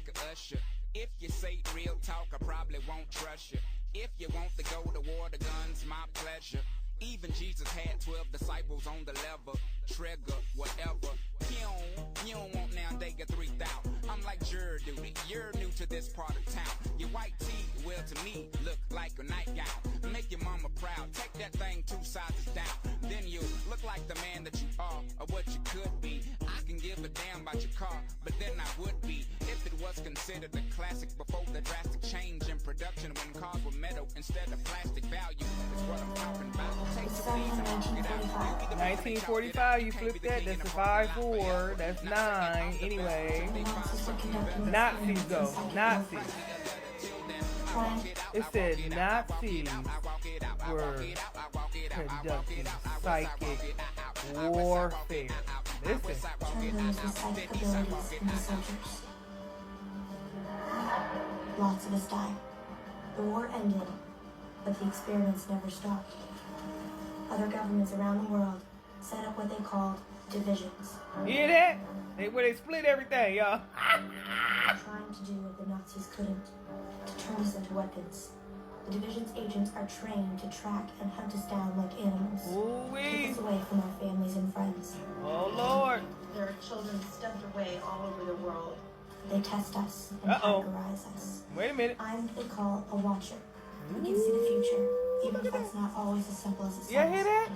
like a usher. If you say real talk, I probably won't trust you. If you want to go to war, the gun's my pleasure. Even Jesus had 12 disciples on the level. Trigger, whatever. You don't want now they get 3,000. I'm like juror duty. You're new to this part of town. Your white tee, well to me, look like a nightgown. Make your mama proud. Take that thing 2 sizes down. Then you look like the man that you are or what you could be. I can give a damn about your car, but then I would be if it was considered a classic before the drastic change in production when cars were metal instead of plastic. Value is what I'm talking about. It started in 1945. 1945, you flip that, that's 5-4, that's 9, anyway. Nazis though, Nazis. It said Nazis were conducting psychic warfare. Listen. Turned those with psychic abilities into soldiers. Lots of us died. The war ended, but the experiments never stopped. Other governments around the world set up what they called divisions. Hear that? Where they split everything, y'all. Trying to do what the Nazis couldn't, to turn us into weapons. The division's agents are trained to track and hunt us down like animals. Take us away from our families and friends. Oh, Lord. There are children stuffed away all over the world. They test us and categorize us. Wait a minute. I'm what they call a watcher. We can see the future, even if that's not always as simple as it sounds. You hear that?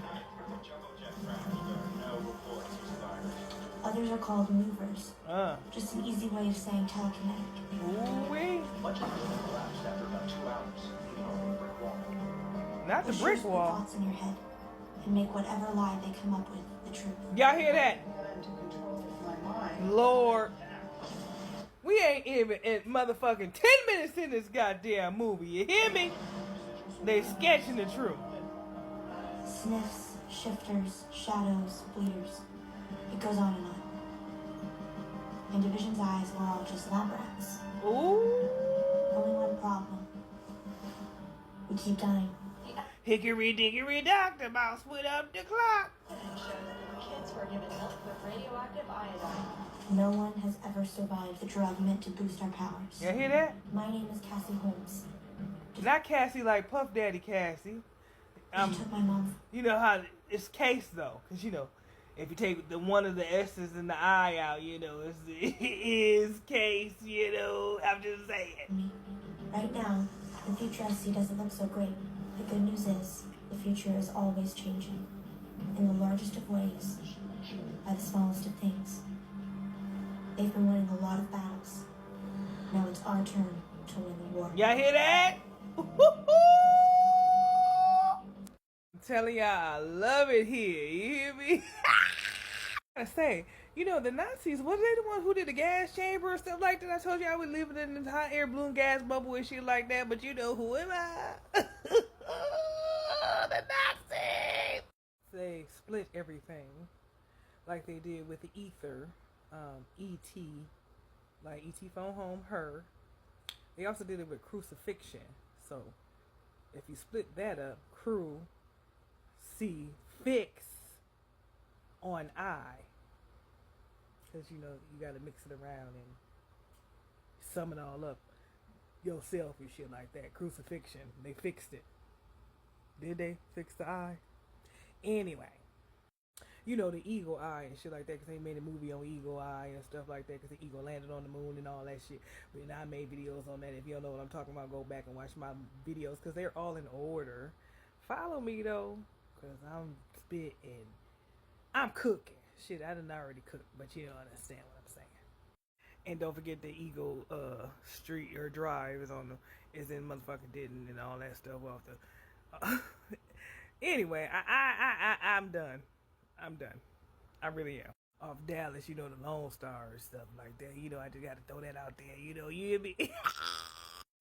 Others are called movers. Just an easy way of saying telekinetic. Much of the building collapsed after about 2 hours, leaving only a brick wall. Not the brick wall. Thoughts in your head and make whatever lie they come up with the truth. Y'all hear that? Lord. We ain't even in motherfucking 10 minutes in this goddamn movie. You hear me? They sketching the truth. Sniffs, shifters, shadows, bleeders. It goes on and on. In Division's eyes, we're all just lab rats. Only one problem. We keep dying. Hickory dickory doctor, mouse put up the clock. Kids were given milk with radioactive iodine. No one has ever survived the drug meant to boost our powers. You hear that? My name is Cassie Holmes. Not Cassie like Puff Daddy Cassie. She took my mom. You know how it's Case though, because you know, if you take the one of the S's and the I out, you know, it is Case. You know, I'm just saying. Right now, the future I see doesn't look so great. The good news is, the future is always changing. In the largest of ways, by the smallest of things. They've been winning a lot of battles. Now it's our turn to win the war. Y'all hear that? I'm telling y'all, I love it here. You hear me? I say, you know, the Nazis, was they the ones who did the gas chamber and stuff like that? I told you I was living in this hot air balloon gas bubble and shit like that, but you know, who am I? The Nazis! They split everything like they did with the ether, E.T., like E.T. Phone Home, Her. They also did it with crucifixion. So, if you split that up, fix on I, because you know you got to mix it around and sum it all up yourself and shit like that. Crucifixion, they fixed it. Did they fix the I? Anyway, you know, the eagle eye and shit like that, because they made a movie on eagle eye and stuff like that, because the eagle landed on the moon and all that shit. But I made videos on that. If you don't know what I'm talking about, go back and watch my videos, because they're all in order. Follow me though, because I'm spitting, I'm cooking shit. I didn't already cook, but you don't understand what I'm saying. And don't forget the Eagle Street or Drive is in motherfucking Denton and all that stuff off the. Anyway, I'm done. I'm done. I really am. Off Dallas, you know, the Lone Star and stuff like that. You know, I just got to throw that out there. You know, you hear me?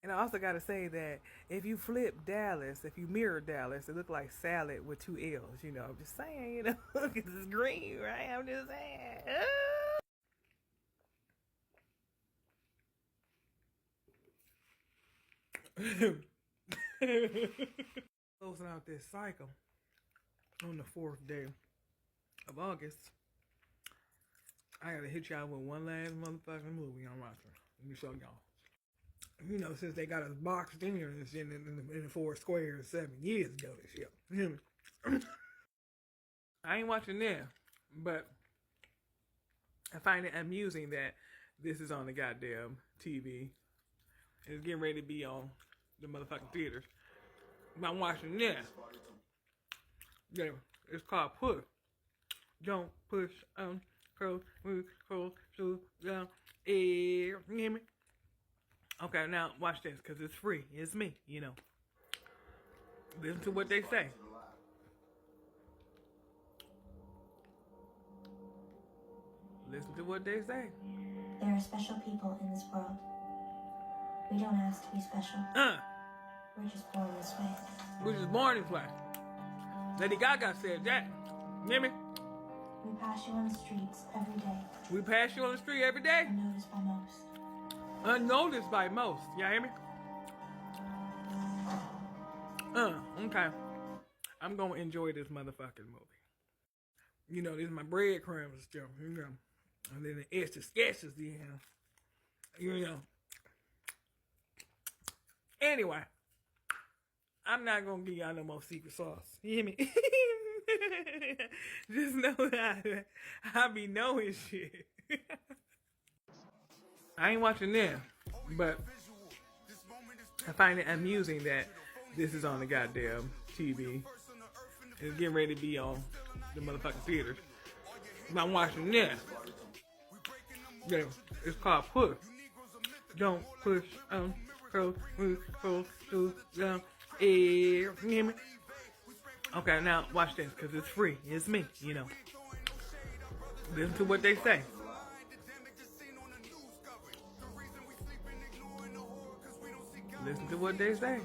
And I also got to say that if you flip Dallas, if you mirror Dallas, it look like salad with 2 L's. You know, I'm just saying, you know, because it's green, right? I'm just saying. Closing out this cycle on the 4th day of August. I gotta hit y'all with one last motherfucking movie I'm watching. Let me show y'all. You know, since they got us boxed in here in the 4 squares 7 years ago, this shit. You hear me? I ain't watching there, but I find it amusing that this is on the goddamn TV. It's getting ready to be on the motherfucking theaters. But I'm watching this. Yeah, it's called Push. Don't push on crow down. You hear me? Okay, now watch this, because it's free. It's me, you know. Listen to what they say. Listen to what they say. There are special people in this world. We don't ask to be special. We're just born this way. We're just born this way. Lady Gaga said that. You hear me? We pass you on the streets every day. We pass you on the street every day. Unnoticed by most. Unnoticed by most. Y'all hear me? Okay. I'm gonna enjoy this motherfucking movie. You know, this is my breadcrumbs, Joe. You know. And then the extra sketches, you know. Anyway, I'm not gonna give y'all no more secret sauce. You hear me? Just know that I be knowing shit. I ain't watching them, but I find it amusing that this is on the goddamn TV. It's getting ready to be on the motherfucking theaters. But I'm watching this. Yeah, it's called Push. Don't push on crow down. You hear me? Okay, now watch this, because it's free. It's me, you know. Listen to what they say. Listen to what they say.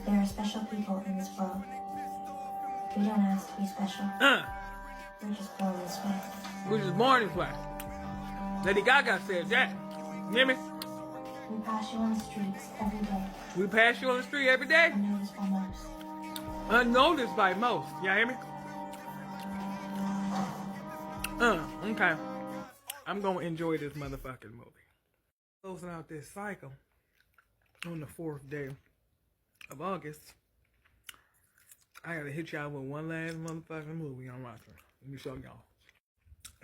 There are special people in this world. We don't ask to be special. We're just born this way. We're just born this way. Lady Gaga said that. You hear me? We pass you on the streets every day. We pass you on the street every day. Unnoticed by most. Unnoticed by most. Y'all hear me? Okay. I'm gonna enjoy this motherfucking movie. Closing out this cycle on the 4th day of August. I gotta hit y'all with one last motherfucking movie I'm watching. Let me show y'all.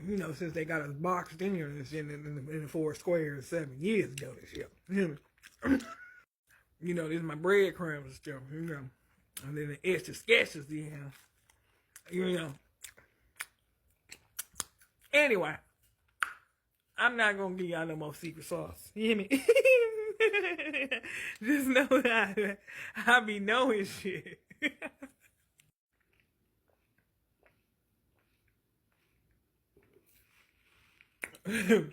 You know, since they got us boxed in here in the 4 squares 7 years ago, this shit. You hear me? You know, this is my breadcrumbs, Joe. You know. And then the extra sketches, you know. Anyway, I'm not gonna give y'all no more secret sauce. You hear me? Just know that I be knowing shit. We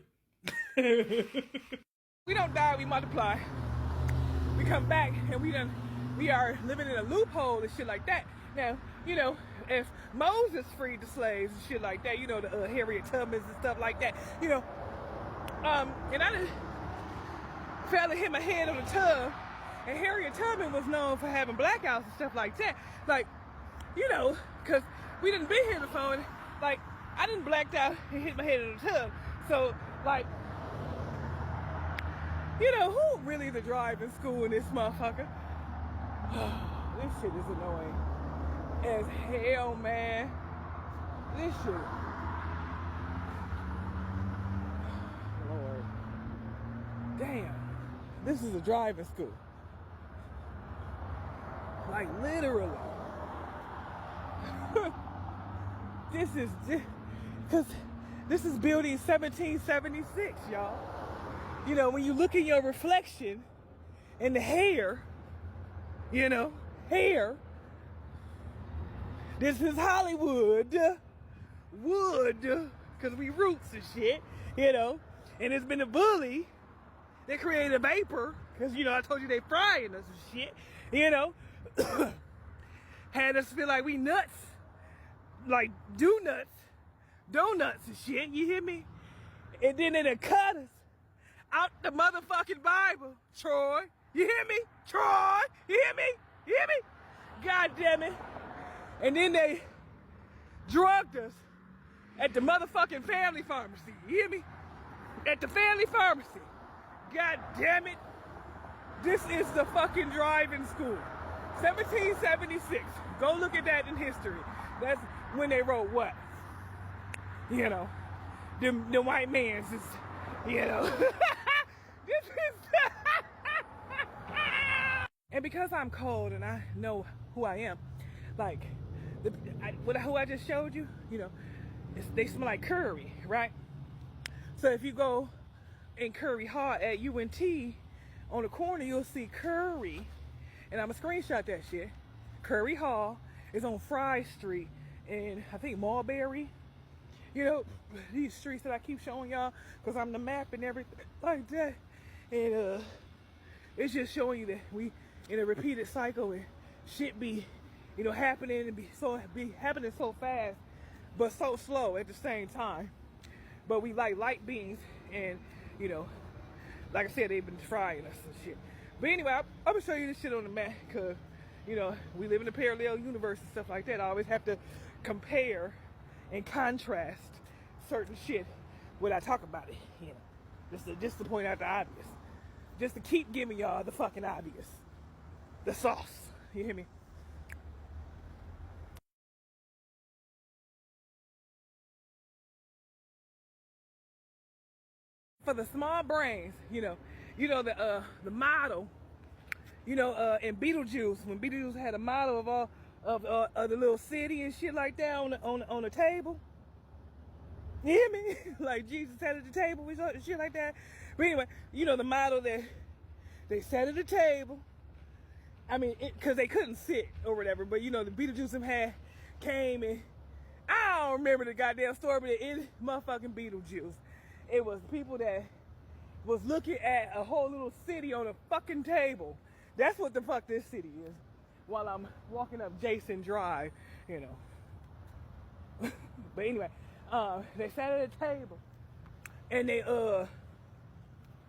don't die, we multiply. We come back and we are living in a loophole and shit like that. Now, you know, if Moses freed the slaves and shit like that, you know, the Harriet Tubmans and stuff like that, you know, and I done fell and hit my head on the tub, and Harriet Tubman was known for having blackouts and stuff like that. Like, you know, because we didn't be here before, and, like, I done blacked out and hit my head in the tub. So, like, you know, who really the driving school in this motherfucker? This shit is annoying as hell, man. This shit. Lord. Damn. This is a driving school. Like, literally. This is just, because this is building 1776, y'all. You know, when you look in your reflection in the hair, you know, hair, this is Hollywood, wood, because we roots and shit, you know, and it's been a bully that created vapor, because, you know, I told you they frying us and shit, you know, had us feel like we nuts, like donuts and shit, you hear me? And then they done cut us out the motherfucking Bible, Troy. You hear me? Troy, you hear me? You hear me? God damn it. And then they drugged us at the motherfucking family pharmacy. You hear me? At the family pharmacy. God damn it. This is the fucking driving school. 1776. Go look at that in history. That's when they wrote what? You know, the white man's is, you know. This is and because I'm cold and I know who I am, like, who I just showed you, you know, they smell like curry, right? So if you go in Curry Hall at UNT, on the corner you'll see Curry, and I'm gonna screenshot that shit. Curry Hall is on Fry Street in, I think, Mulberry. You know, these streets that I keep showing y'all because I'm the map and everything like that. And it's just showing you that we in a repeated cycle and shit be, you know, happening and be happening so fast but so slow at the same time. But we like light beings, and you know, like I said, they've been frying us and shit. But anyway, I'm gonna show you this shit on the map because, you know, we live in a parallel universe and stuff like that. I always have to compare and contrast certain shit when I talk about it, you know. Just to point out the obvious. Just to keep giving y'all the fucking obvious. The sauce. You hear me? For the small brains, you know the model, you know, in Beetlejuice, when Beetlejuice had a model of all of the little city and shit like that on the table. You hear me? Like Jesus sat at the table and shit like that. But anyway, you know the model that they sat at the table. I mean, because they couldn't sit or whatever. But you know the Beetlejuice came and I don't remember the goddamn story, but it motherfucking Beetlejuice. It was people that was looking at a whole little city on a fucking table. That's what the fuck this city is. While I'm walking up Jason Drive, you know. But anyway, they sat at a table, and they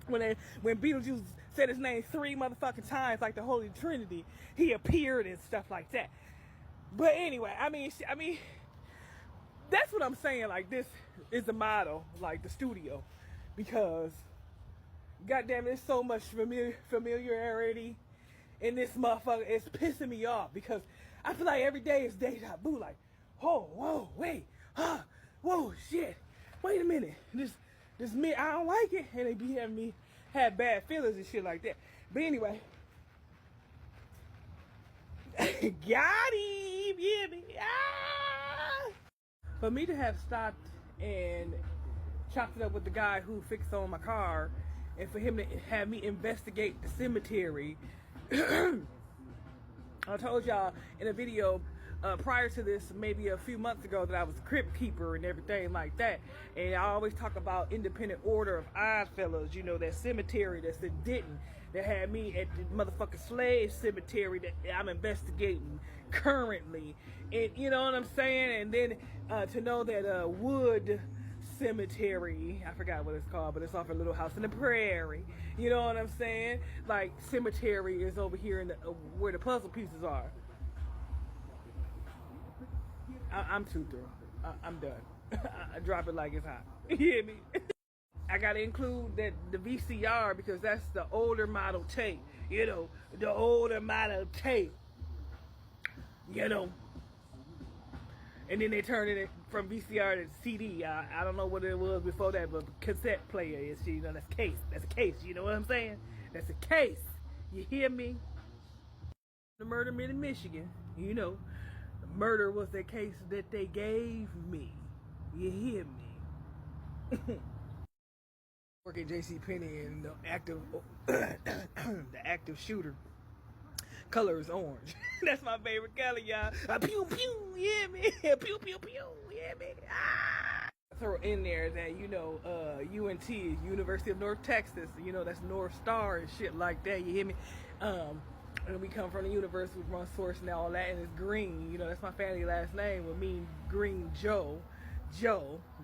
when Beetlejuice said his name 3 motherfucking times like the Holy Trinity, he appeared and stuff like that. But anyway, I mean, that's what I'm saying. Like, this is the model, like the studio, because goddamn, there's so much familiarity in this motherfucker. It's pissing me off because I feel like every day is deja vu. Like, oh, whoa, wait, whoa, shit, wait a minute. This me, I don't like it, and they be having me have bad feelings and shit like that. But anyway, got him, you hear me? Ah! For me to have stopped and chopped it up with the guy who fixed on my car, and for him to have me investigate the cemetery. I told y'all in a video prior to this, maybe a few months ago, that I was a crypt keeper and everything like that. And I always talk about Independent Order of Oddfellows, you know, that cemetery that's in Denton, that had me at the motherfucking slave cemetery that I'm investigating currently. And you know what I'm saying? And then to know that Wood Cemetery, I forgot what it's called, but it's off a Little House in the Prairie. You know what I'm saying? Like, cemetery is over here in the, where the puzzle pieces are. I'm too through. I'm done. I drop it like it's hot. You hear me? I gotta include the VCR because that's the older model tape. You know, the older model tape. You know. And then they turned it from VCR to CD. I don't know what it was before that, but cassette player is, you know, that's case. That's a case, you know what I'm saying? That's a case. You hear me? The murder in Michigan, you know. Murder was the case that they gave me. You hear me? Work at JCPenney and the active shooter color is orange. That's my favorite color, y'all. Pew pew, you hear me? Pew pew pew, you hear me? Ah! Throw in there that, you know, UNT, University of North Texas, you know, that's North Star and shit like that. You hear me? And we come from the university with one source and all that, and it's Green. You know, that's my family last name. Would mean Green Joe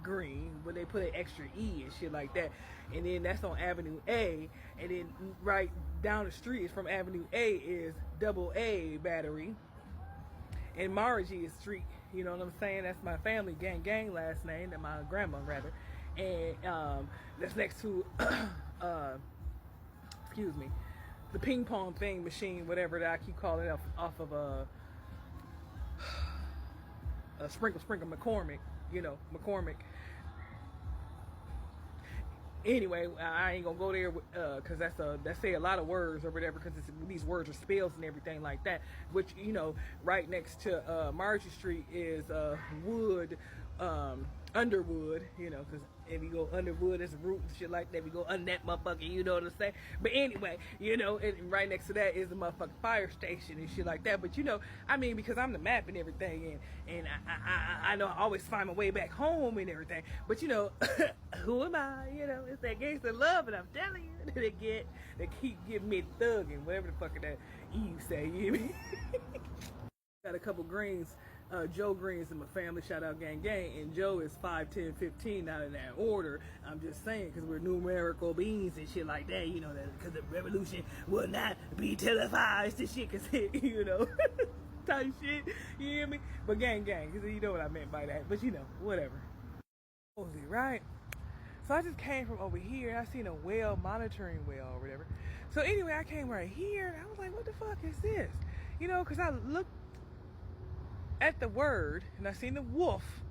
Green, but they put an extra E and shit like that. And then that's on Avenue A, and then right down the street is from Avenue A is Double A Battery, and Margie is street, You know what I'm saying? That's my family, Gang last name, and my grandma rather. And that's next to, excuse me, the ping pong thing machine, whatever that I keep calling it, off of a Sprinkle McCormick, you know, McCormick. Anyway, I ain't gonna go there because that's say a lot of words or whatever, because these words are spells and everything like that. Which, you know, right next to Margie Street is Wood, Underwood, you know, because if you go Underwood, there's a root and shit like that. We go under that motherfucker, you know what I'm saying? But anyway, you know, and right next to that is the motherfucking fire station and shit like that. But you know, I mean, because I'm the map and everything, and I know I always find my way back home and everything. But you know, who am I? You know, it's that gangster love, and I'm telling you, they keep giving me thugging, whatever the fuck that Eve say. You hear me? Got a couple greens. Joe Greens in my family, shout out gang, and Joe is 5, 10, 15, not in that order. I'm just saying, because we're numerical beings and shit like that, you know, that because the revolution will not be televised and shit, because you know, type shit, you hear me? But gang, because you know what I meant by that, but you know, whatever. Right? So I just came from over here, and I seen a well, monitoring well or whatever. So anyway, I came right here, and I was like, what the fuck is this? You know, because I looked at the word and I seen the wolf,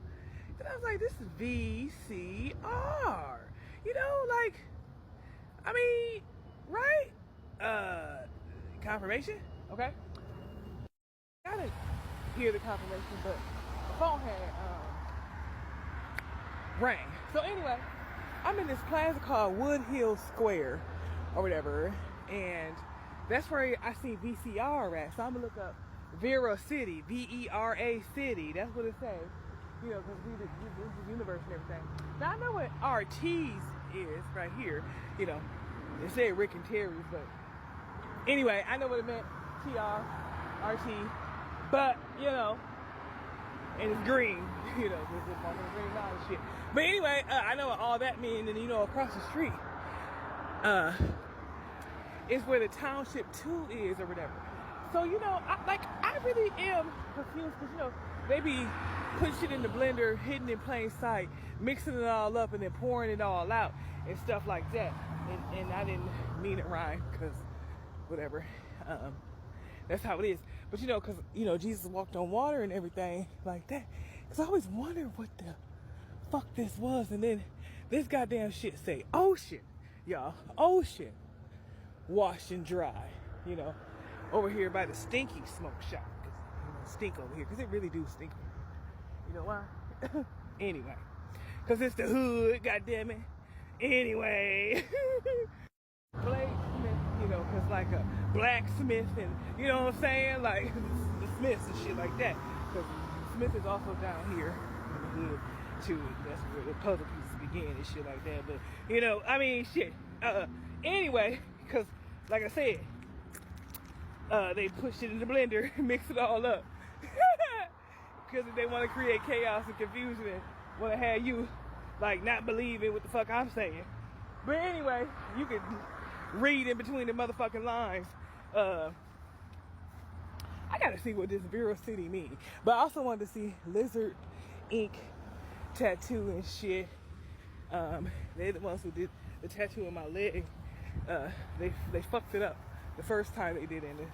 and I was like, this is VCR, you know, like, I mean, right? Confirmation, okay? I didn't hear the confirmation, but the phone had rang. So anyway, I'm in this plaza called Woodhill Square or whatever, and that's where I see VCR at. So I'm gonna look up Vera City, VERA City. That's what it says. You know, because this is the universe and everything. Now I know what RT's is right here. You know, they say Rick and Terry's, but anyway, I know what it meant. TR, RT, but you know, and it's green. You know, there's a green line and shit. But anyway, I know what all that means, and you know, across the street, is where the Township 2 is or whatever. So, you know, I really am confused because, you know, they be putting shit in the blender, hidden in plain sight, mixing it all up and then pouring it all out and stuff like that. And I didn't mean it rhyme because whatever. That's how it is. But, you know, because, you know, Jesus walked on water and everything like that. Because I always wondered what the fuck this was. And then this goddamn shit say ocean, y'all. Ocean. Wash and dry, you know. Over here by the stinky smoke shop, cause you know, stink over here, cause it really do stink. You know why? Anyway, cause it's the hood, goddamn it. Anyway, bladesmith, you know, cause like a blacksmith, and you know what I'm saying, like the Smiths and shit like that. Cause Smith is also down here in the hood too. That's where the puzzle pieces begin and shit like that. But you know, I mean, shit. Anyway, cause like I said. They push it in the blender, mix it all up. Because they want to create chaos and confusion and want to have you, like, not believing what the fuck I'm saying. But anyway, you can read in between the motherfucking lines. I gotta see what this Vera City means. But I also wanted to see Lizard Ink tattoo and shit. They're the ones who did the tattoo on my leg. They fucked it up the first time they did it, and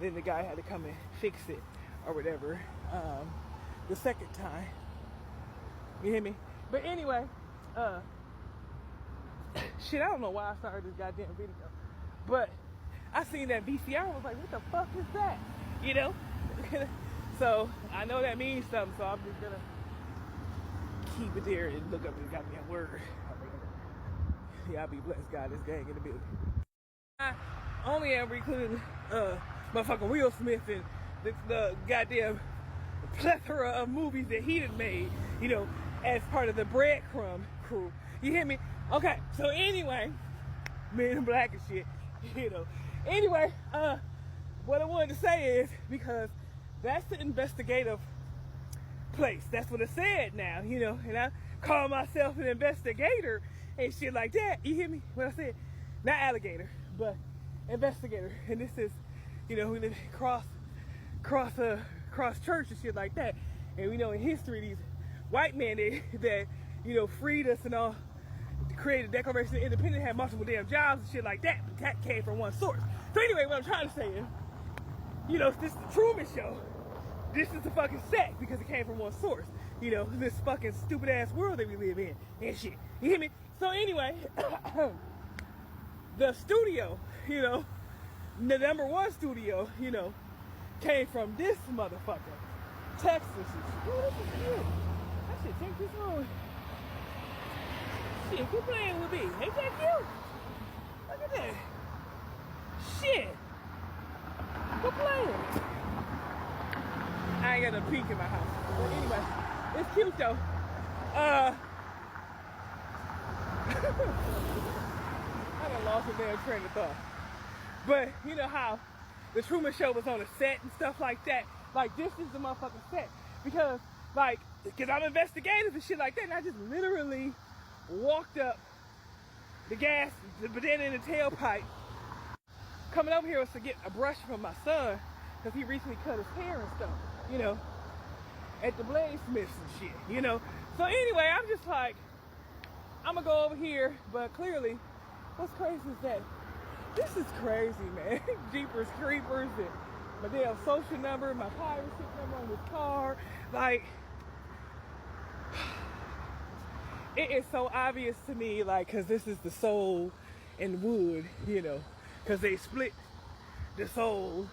then the guy had to come and fix it or whatever the second time. You hear me? But anyway, shit, I don't know why I started this goddamn video, but I seen that VCR and was like, what the fuck is that? You know? So I know that means something, so I'm just gonna keep it there and look up the goddamn word. Y'all be blessed, God, this gang in the building. I only ever including motherfucking Will Smith and the goddamn plethora of movies that he done made, you know, as part of the Breadcrumb crew. You hear me? Okay, so anyway, Men in Black and shit, you know. Anyway, what I wanted to say is, because that's the investigative place. That's what it said now, you know, and I call myself an investigator and shit like that. You hear me? What I said? Not alligator, but investigator. And this is, you know, we live cross church and shit like that. And we know in history, these white men that you know, freed us and all, created the Declaration of Independence, had multiple damn jobs and shit like that, but that came from one source. So anyway, what I'm trying to say is, you know, this is the Truman Show. This is the fucking set because it came from one source. You know, this fucking stupid ass world that we live in and shit. You hear me? So anyway, the studio, you know, the number one studio, you know, came from this motherfucker, Texas. Oh, this is cute. I should take this home. Shit, quit playing with me. Ain't that cute? Look at that. Shit. Quit playing. I ain't got no pink in my house. But anyway, it's cute though. I done lost a damn train of thought. But you know how the Truman Show was on a set and stuff like that? Like, this is the motherfucking set. Because, like, because I'm investigative and shit like that, and I just literally walked up the gas, the banana in the tailpipe. Coming over here was to get a brush from my son, because he recently cut his hair and stuff, you know, at the bladesmiths and shit, you know. So anyway, I'm just like, I'm gonna go over here, but clearly, what's crazy is that this is crazy, man. Jeepers creepers and my damn social number, my pirate ship number on this car. Like, it is so obvious to me, like, because this is the soul and wood, you know, because they split the soul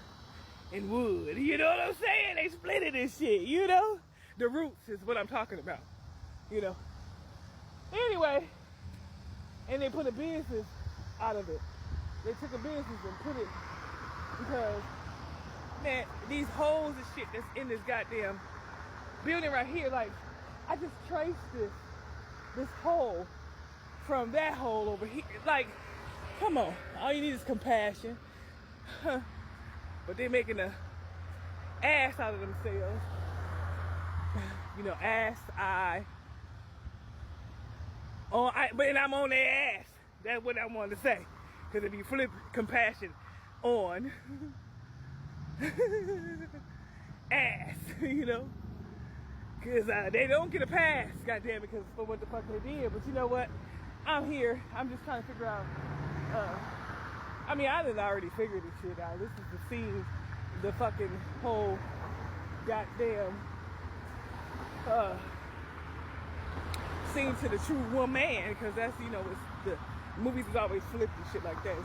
and wood. You know what I'm saying? They split it and shit, you know? The roots is what I'm talking about, you know? Anyway, and they put a business out of it. They took a business and put it, because, man, these holes and shit that's in this goddamn building right here, like, I just traced this hole from that hole over here. Like, come on, all you need is compassion. But they're making a ass out of themselves. You know, ass, but I'm on their ass. That's what I wanted to say. Because if you flip compassion on ass, you know, because they don't get a pass, goddamn it, because for what the fuck they did. But you know what? I'm here. I'm just trying to figure out. I mean, I done already figured this shit out. This is the scene, the fucking whole goddamn scene to the true woman, because that's, you know, it's the movies is always flipped and shit like that.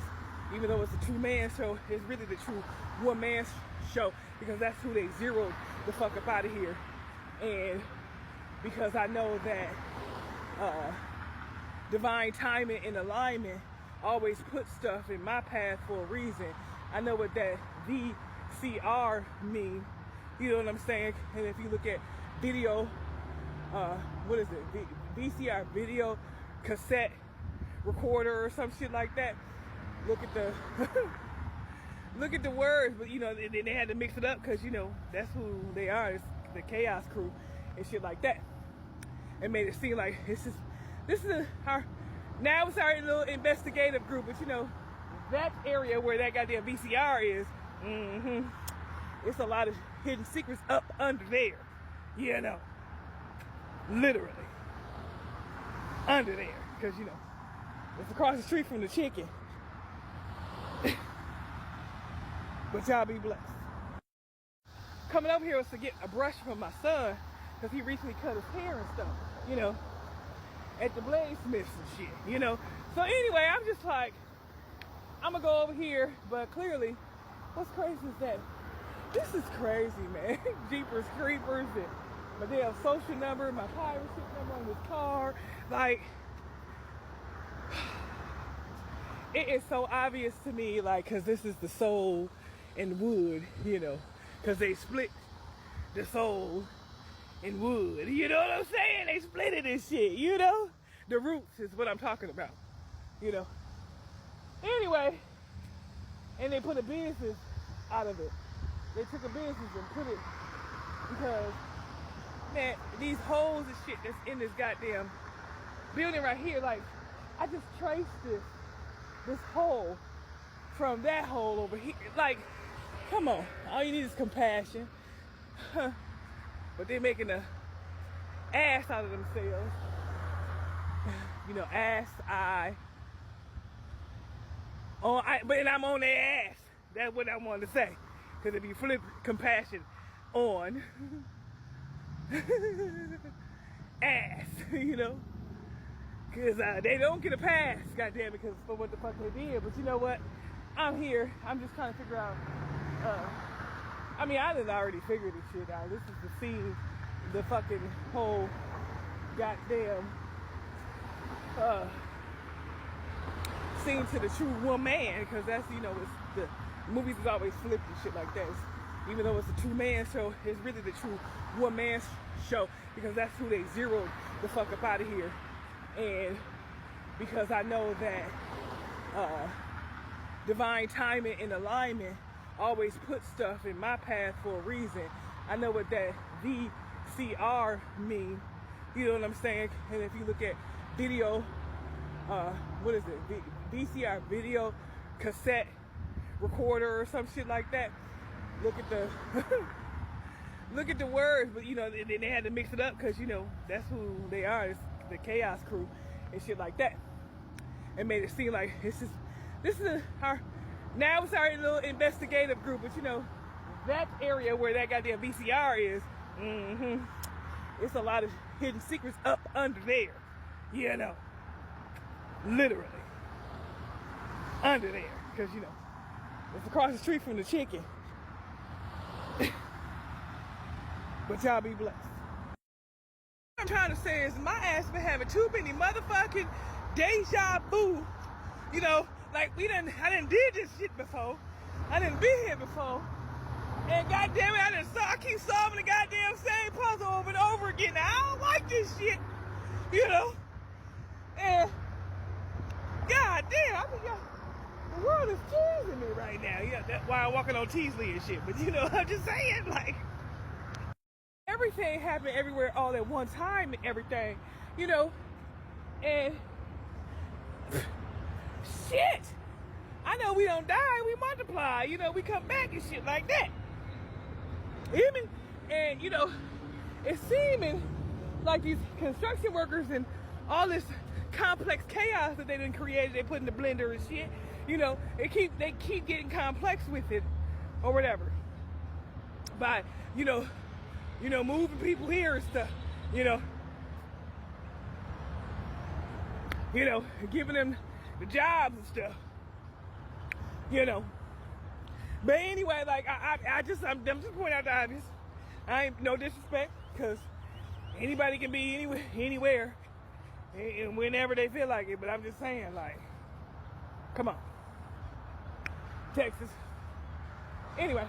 Even though it's a true man show, it's really the true woman show, because that's who they zeroed the fuck up out of here. And because I know that divine timing and alignment always puts stuff in my path for a reason. I know what that VCR mean. You know what I'm saying? And if you look at video, what is it? VCR, video cassette recorder or some shit like that. Look at the look at the words, but you know, they had to mix it up because, you know, that's who they are. It's the Chaos Crew and shit like that. And made it seem like this is our little investigative group, but you know, that area where that goddamn VCR is, it's a lot of hidden secrets up under there, you know, literally under there, because you know, it's across the street from the chicken. But y'all be blessed. Coming over here was to get a brush from my son, because he recently cut his hair and stuff, you know, at the bladesmiths and shit, you know. So anyway, I'm just like, I'm gonna go over here, but clearly, what's crazy is that this is crazy, man. Jeepers creepers and my damn social number, my pirate ship number on this car. Like, it is so obvious to me, like, because this is the soul and wood, you know, because they split the soul and wood. You know what I'm saying? They split it and shit, you know? The roots is what I'm talking about, you know? Anyway, and they put a business out of it. They took a business and put it, because, man, these holes and shit that's in this goddamn building right here, like, I just traced this hole from that hole over here. Like, come on, all you need is compassion. But but they're making a ass out of themselves. You know, ass, but I'm on their ass. That's what I wanted to say. Because if you flip compassion on ass, you know, because they don't get a pass, goddamn, because for what the fuck they did. But you know what? I'm here. I'm just trying to figure out. I mean, I done already figured this shit out. This is the scene, the fucking whole goddamn scene to the true woman, because that's, you know, it's the movies is always flipped and shit like that. Even though it's a two-man show, it's really the true one-man show, because that's who they zeroed the fuck up out of here. And because I know that divine timing and alignment always puts stuff in my path for a reason. I know what that VCR mean. You know what I'm saying? And if you look at video, what is it? VCR, video cassette recorder or some shit like that. Look at the look at the words, but you know, and they had to mix it up because you know that's who they are. It's the Chaos Crew and shit like that. And made it seem like this is our now it's our little investigative group, but you know that area where that goddamn VCR is, it's a lot of hidden secrets up under there, you know, literally under there, because you know it's across the street from the chicken. But y'all be blessed. What I'm trying to say is my ass been having too many motherfucking deja vu. You know, like I done did this shit before. I done been here before. And goddamn it, I keep solving the goddamn same puzzle over and over again. Now, I don't like this shit. You know? And goddamn, I mean, the world is teasing me right now. Yeah, that's why I'm walking on Teasley and shit. But you know, I'm just saying, like, everything happened everywhere all at one time and everything, you know, and shit, I know we don't die, we multiply, you know, we come back and shit like that, you hear me? And, you know, it's seeming like these construction workers and all this complex chaos that they done created, they put in the blender and shit, you know, they keep getting complex with it, or whatever, by, you know, moving people here and stuff, you know, giving them the jobs and stuff, you know. But anyway, like, I'm just pointing out the obvious. I ain't no disrespect, because anybody can be anywhere, and whenever they feel like it. But I'm just saying, like, come on, Texas. Anyway.